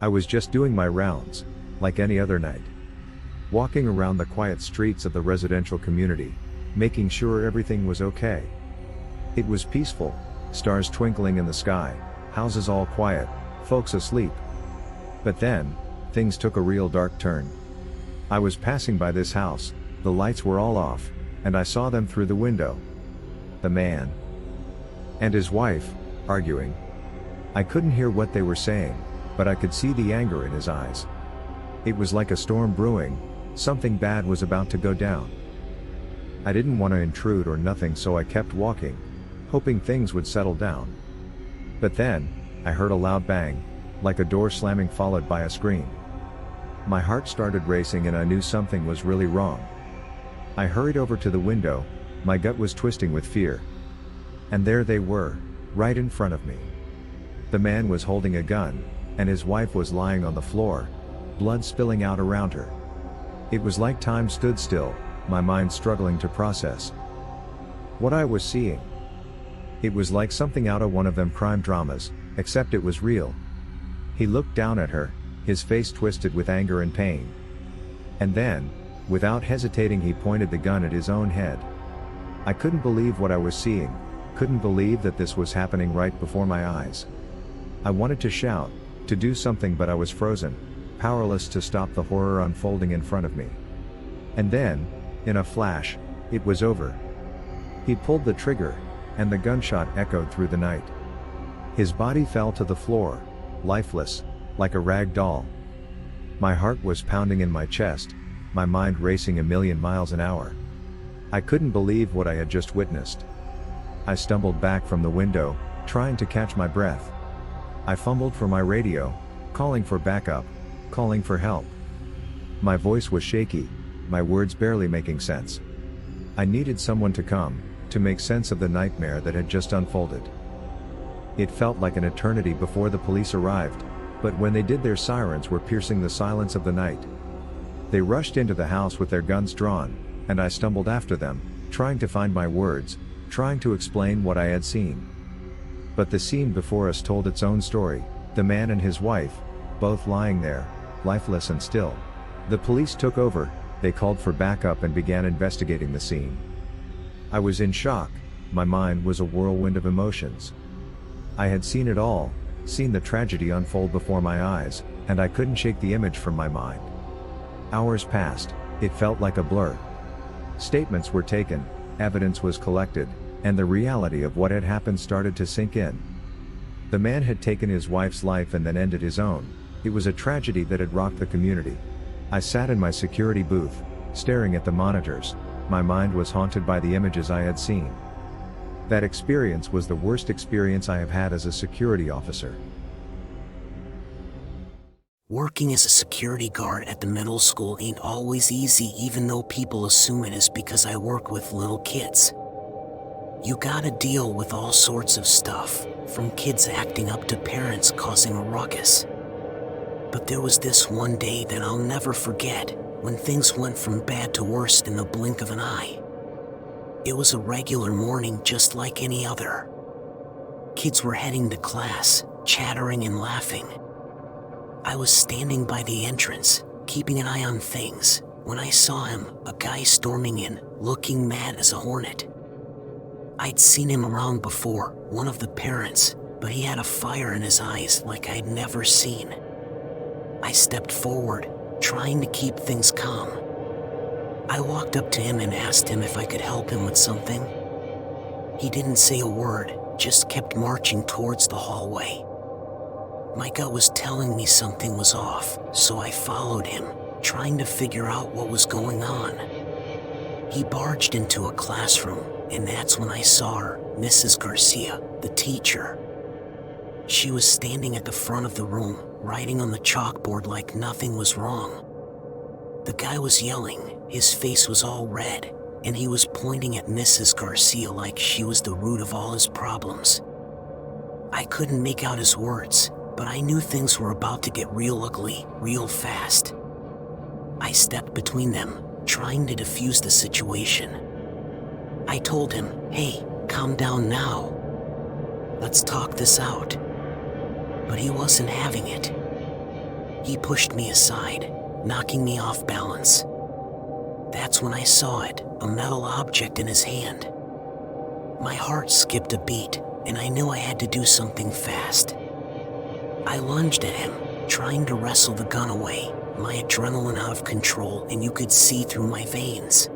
I was just doing my rounds, like any other night. Walking around the quiet streets of the residential community, making sure everything was okay. It was peaceful, stars twinkling in the sky, houses all quiet, folks asleep. But then, things took a real dark turn. I was passing by this house, the lights were all off, and I saw them through the window. The man and his wife, arguing. I couldn't hear what they were saying, but I could see the anger in his eyes. It was like a storm brewing, something bad was about to go down. I didn't want to intrude or nothing, so I kept walking, hoping things would settle down. But then, I heard a loud bang, like a door slamming followed by a scream. My heart started racing and I knew something was really wrong. I hurried over to the window, my gut was twisting with fear. And there they were, right in front of me. The man was holding a gun, and his wife was lying on the floor, blood spilling out around her. It was like time stood still, my mind struggling to process what I was seeing. It was like something out of one of them crime dramas, except it was real. He looked down at her, his face twisted with anger and pain. And then, without hesitating, he pointed the gun at his own head. I couldn't believe what I was seeing, couldn't believe that this was happening right before my eyes. I wanted to shout, to do something, but I was frozen, powerless to stop the horror unfolding in front of me. And then, in a flash, it was over. He pulled the trigger, and the gunshot echoed through the night. His body fell to the floor, lifeless, like a rag doll. My heart was pounding in my chest, my mind racing a million miles an hour. I couldn't believe what I had just witnessed. I stumbled back from the window, trying to catch my breath. I fumbled for my radio, calling for backup, calling for help. My voice was shaky, my words barely making sense. I needed someone to come, to make sense of the nightmare that had just unfolded. It felt like an eternity before the police arrived, but when they did, their sirens were piercing the silence of the night. They rushed into the house with their guns drawn, and I stumbled after them, trying to find my words, trying to explain what I had seen. But the scene before us told its own story, the man and his wife, both lying there, lifeless and still. The police took over, they called for backup and began investigating the scene. I was in shock, my mind was a whirlwind of emotions. I had seen it all, seen the tragedy unfold before my eyes, and I couldn't shake the image from my mind. Hours passed, it felt like a blur. Statements were taken, evidence was collected, and the reality of what had happened started to sink in. The man had taken his wife's life and then ended his own. It was a tragedy that had rocked the community. I sat in my security booth, staring at the monitors. My mind was haunted by the images I had seen. That experience was the worst experience I have had as a security officer. Working as a security guard at the middle school ain't always easy, even though people assume it is because I work with little kids. You gotta deal with all sorts of stuff, from kids acting up to parents causing a ruckus. But there was this one day that I'll never forget, when things went from bad to worse in the blink of an eye. It was a regular morning just like any other. Kids were heading to class, chattering and laughing. I was standing by the entrance, keeping an eye on things, when I saw him, a guy storming in, looking mad as a hornet. I'd seen him around before, one of the parents, but he had a fire in his eyes like I'd never seen. I stepped forward, trying to keep things calm. I walked up to him and asked him if I could help him with something. He didn't say a word, just kept marching towards the hallway. My gut was telling me something was off, so I followed him, trying to figure out what was going on. He barged into a classroom, and that's when I saw her, Mrs. Garcia, the teacher. She was standing at the front of the room, writing on the chalkboard like nothing was wrong. The guy was yelling, his face was all red, and he was pointing at Mrs. Garcia like she was the root of all his problems. I couldn't make out his words, but I knew things were about to get real ugly, real fast. I stepped between them, trying to defuse the situation. I told him, "Hey, calm down now. Let's talk this out." But he wasn't having it. He pushed me aside, knocking me off balance. That's when I saw it, a metal object in his hand. My heart skipped a beat, and I knew I had to do something fast. I lunged at him, trying to wrestle the gun away, my adrenaline out of control, and you could see through my veins.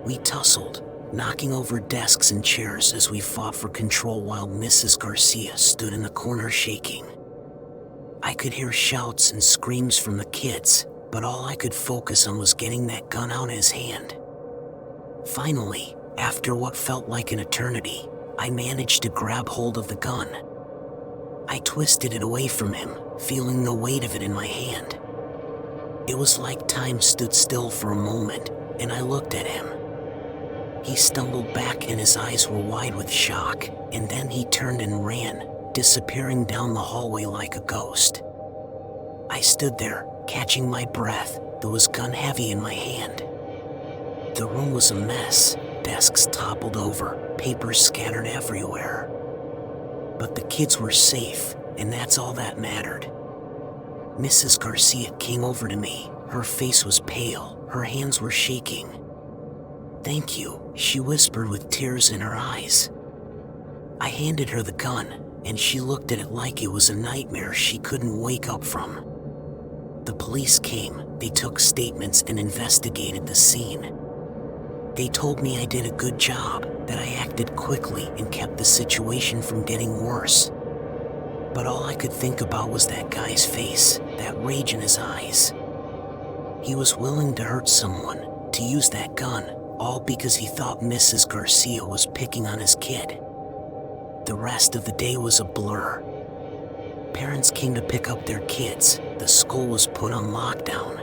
We tussled, knocking over desks and chairs as we fought for control while Mrs. Garcia stood in the corner shaking. I could hear shouts and screams from the kids, but all I could focus on was getting that gun out of his hand. Finally, after what felt like an eternity, I managed to grab hold of the gun. I twisted it away from him, feeling the weight of it in my hand. It was like time stood still for a moment, and I looked at him. He stumbled back and his eyes were wide with shock, and then he turned and ran, disappearing down the hallway like a ghost. I stood there, catching my breath, though his gun heavy in my hand. The room was a mess, desks toppled over, papers scattered everywhere. But the kids were safe, and that's all that mattered. Mrs. Garcia came over to me. Her face was pale, her hands were shaking. "Thank you," she whispered with tears in her eyes. I handed her the gun, and she looked at it like it was a nightmare she couldn't wake up from. The police came, they took statements and investigated the scene. They told me I did a good job, that I acted quickly and kept the situation from getting worse. But all I could think about was that guy's face, that rage in his eyes. He was willing to hurt someone, to use that gun, all because he thought Mrs. Garcia was picking on his kid. The rest of the day was a blur. Parents came to pick up their kids. The school was put on lockdown.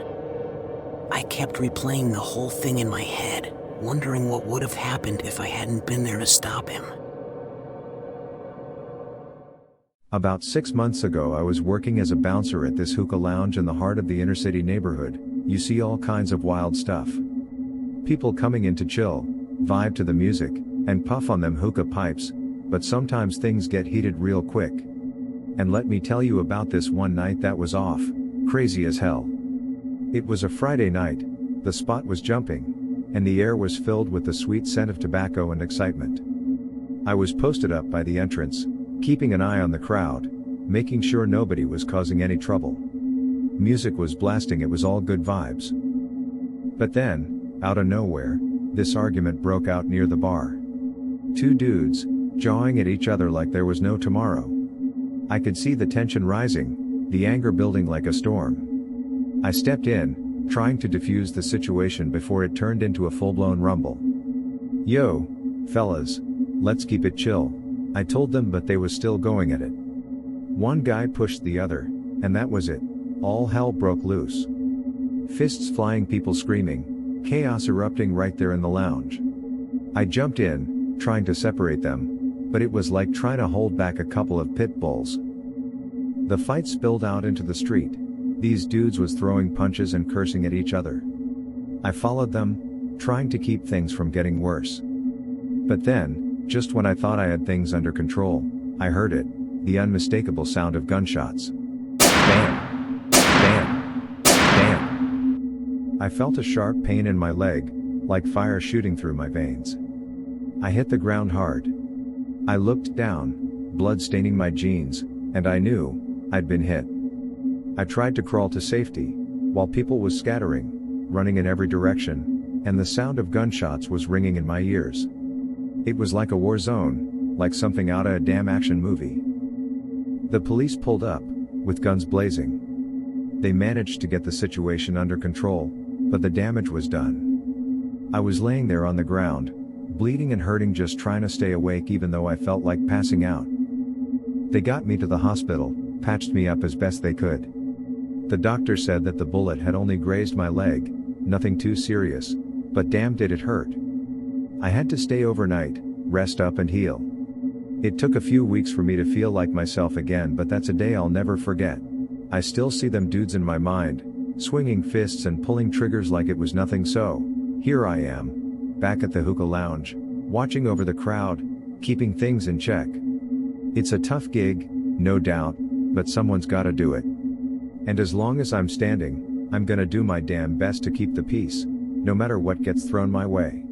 I kept replaying the whole thing in my head, wondering what would have happened if I hadn't been there to stop him. About 6 months ago I was working as a bouncer at this hookah lounge in the heart of the inner city neighborhood. You see all kinds of wild stuff. People coming in to chill, vibe to the music, and puff on them hookah pipes, but sometimes things get heated real quick. And let me tell you about this one night that was off, crazy as hell. It was a Friday night, the spot was jumping, and the air was filled with the sweet scent of tobacco and excitement. I was posted up by the entrance, keeping an eye on the crowd, making sure nobody was causing any trouble. Music was blasting, it was all good vibes. But then, out of nowhere, this argument broke out near the bar. Two dudes, jawing at each other like there was no tomorrow. I could see the tension rising, the anger building like a storm. I stepped in, trying to defuse the situation before it turned into a full-blown rumble. "Yo, fellas, let's keep it chill," I told them, but they was still going at it. One guy pushed the other, and that was it. All hell broke loose. Fists flying, people screaming, chaos erupting right there in the lounge. I jumped in, trying to separate them, but it was like trying to hold back a couple of pit bulls. The fight spilled out into the street. These dudes was throwing punches and cursing at each other. I followed them, trying to keep things from getting worse. But then, just when I thought I had things under control, I heard it, the unmistakable sound of gunshots. Bam! Bam! Bam! I felt a sharp pain in my leg, like fire shooting through my veins. I hit the ground hard. I looked down, blood staining my jeans, and I knew I'd been hit. I tried to crawl to safety, while people was scattering, running in every direction, and the sound of gunshots was ringing in my ears. It was like a war zone, like something out of a damn action movie. The police pulled up, with guns blazing. They managed to get the situation under control, but the damage was done. I was laying there on the ground, bleeding and hurting, just trying to stay awake even though I felt like passing out. They got me to the hospital, patched me up as best they could. The doctor said that the bullet had only grazed my leg, nothing too serious, but damn did it hurt. I had to stay overnight, rest up and heal. It took a few weeks for me to feel like myself again, but that's a day I'll never forget. I still see them dudes in my mind, swinging fists and pulling triggers like it was nothing. So, here I am, back at the hookah lounge, watching over the crowd, keeping things in check. It's a tough gig, no doubt, but someone's gotta do it. And as long as I'm standing, I'm gonna do my damn best to keep the peace, no matter what gets thrown my way.